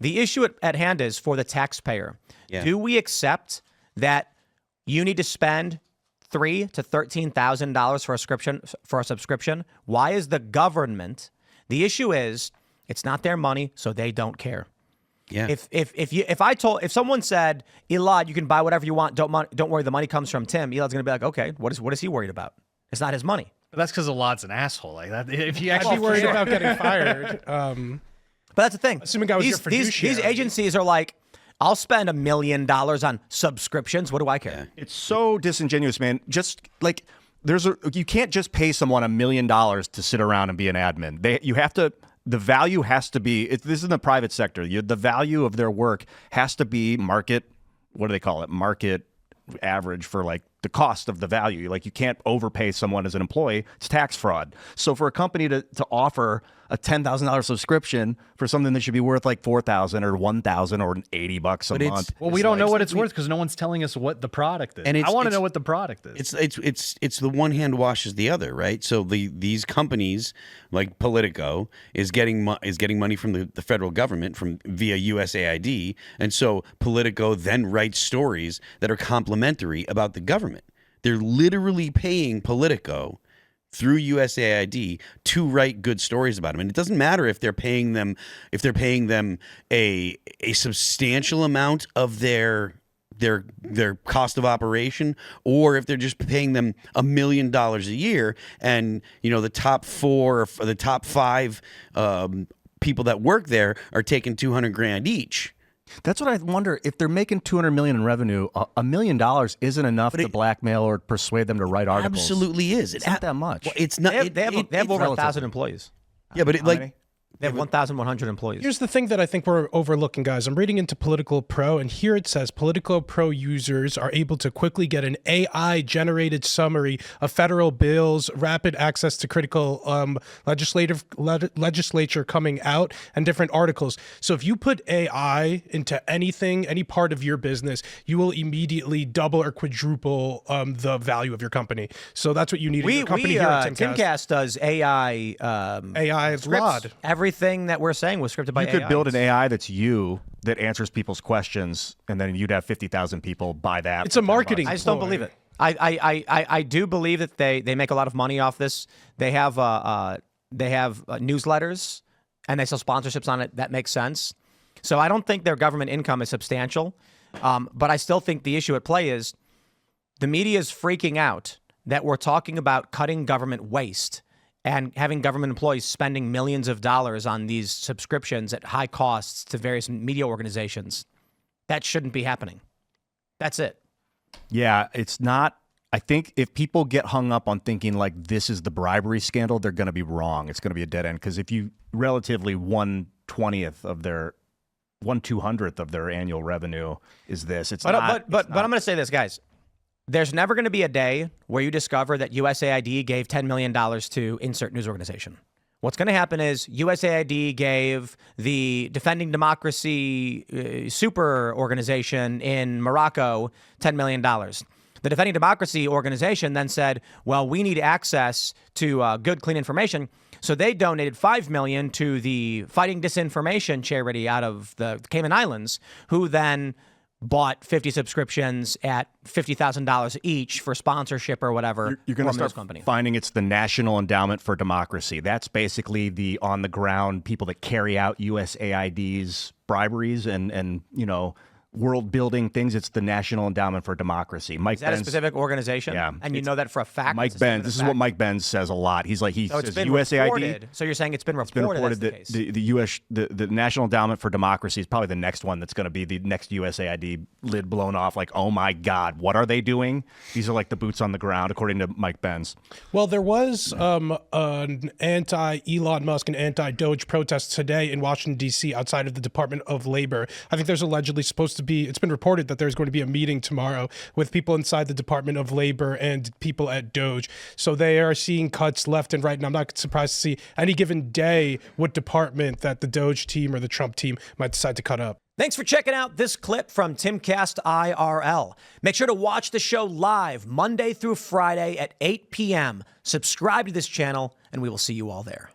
The issue at hand is for the taxpayer. Yeah. Do we accept that you need to spend $3,000 to $13,000 for a subscription? Why is the government? The issue is it's not their money, so they don't care. Yeah. If someone said, Elad, you can buy whatever you want. Don't worry, the money comes from Tim. Elad's gonna be like, okay, what is he worried about? It's not his money. But that's because Elad's an asshole like that. If you actually worried about getting fired, but that's the thing. Assuming I was your fiduciary. These agencies are like, I'll spend $1 million on subscriptions. What do I care? Yeah. It's so disingenuous, man. Just like you can't just pay someone $1 million to sit around and be an admin. The value has to be. This is in the private sector. The value of their work has to be market. What do they call it? Market average for like the cost of the value. Like you can't overpay someone as an employee. It's tax fraud. So for a company to offer a $10,000 subscription for something that should be worth like $4,000 or $1,000 or $80 a month. Well, we don't know what it's worth because no one's telling us what the product is. And I want to know what the product is. It's the one hand washes the other, right? So these companies like Politico is getting money from the federal government via USAID, and so Politico then writes stories that are complimentary about the government. They're literally paying Politico through USAID to write good stories about them. And it doesn't matter if they're paying them a substantial amount of their cost of operation, or if they're just paying them $1 million a year. And the top 4 or the top 5 people that work there are taking $200,000 each. That's what I wonder. If they're making $200 million in revenue, $1 million isn't enough to blackmail or persuade them to write articles. Absolutely is. It's not that much. Well, it's not. They have over 1,000 employees. Yeah, but they have 1,100 employees. Here's the thing that I think we're overlooking, guys. I'm reading into Politico Pro, and here it says Politico Pro users are able to quickly get an AI-generated summary of federal bills, rapid access to critical legislature coming out, and different articles. So if you put AI into anything, any part of your business, you will immediately double or quadruple the value of your company. So that's what you need in your company here at Timcast. Timcast does AI. AI is ROD. Everything that we're saying was scripted by AI. You could build an AI that's that answers people's questions, and then you'd have 50,000 people buy that. It's a marketing I just don't believe it. I do believe that they make a lot of money off this. They have newsletters, and they sell sponsorships on it. That makes sense. So I don't think their government income is substantial, but I still think the issue at play is the media is freaking out that we're talking about cutting government waste and having government employees spending millions of dollars on these subscriptions at high costs to various media organizations. That shouldn't be happening. That's it. Yeah, it's not. I think if people get hung up on thinking like this is the bribery scandal, they're going to be wrong. It's going to be a dead end, because if you relatively 1/200th of their annual revenue is this, it's not. But I'm going to say this, guys. There's never going to be a day where you discover that USAID gave $10 million to insert news organization. What's going to happen is USAID gave the Defending Democracy super organization in Morocco $10 million. The Defending Democracy organization then said, well, we need access to good, clean information. So they donated $5 million to the Fighting Disinformation charity out of the Cayman Islands, who then bought 50 subscriptions at $50,000 each for sponsorship or whatever. You're going to start finding it's the National Endowment for Democracy. That's basically the on-the-ground people that carry out USAID's briberies and world-building things. It's the National Endowment for Democracy. Is that a specific organization? Yeah. And you know that for a fact? Mike Benz. This is what Mike Benz says a lot. He says USAID. Reported. So you're saying it's been reported that the National Endowment for Democracy is probably the next one that's going to be the next USAID lid blown off. Like, oh my God, what are they doing? These are like the boots on the ground, according to Mike Benz. Well, there was an anti-Elon Musk and anti-DOGE protest today in Washington, D.C. outside of the Department of Labor. I think there's allegedly supposed to be, it's been reported that there's going to be a meeting tomorrow with people inside the Department of Labor and people at DOGE. So they are seeing cuts left and right, and I'm not surprised to see any given day what department that the DOGE team or the Trump team might decide to cut up. Thanks for checking out this clip from Timcast IRL. Make sure to watch the show live Monday through Friday at 8 p.m. Subscribe to this channel, and we will see you all there.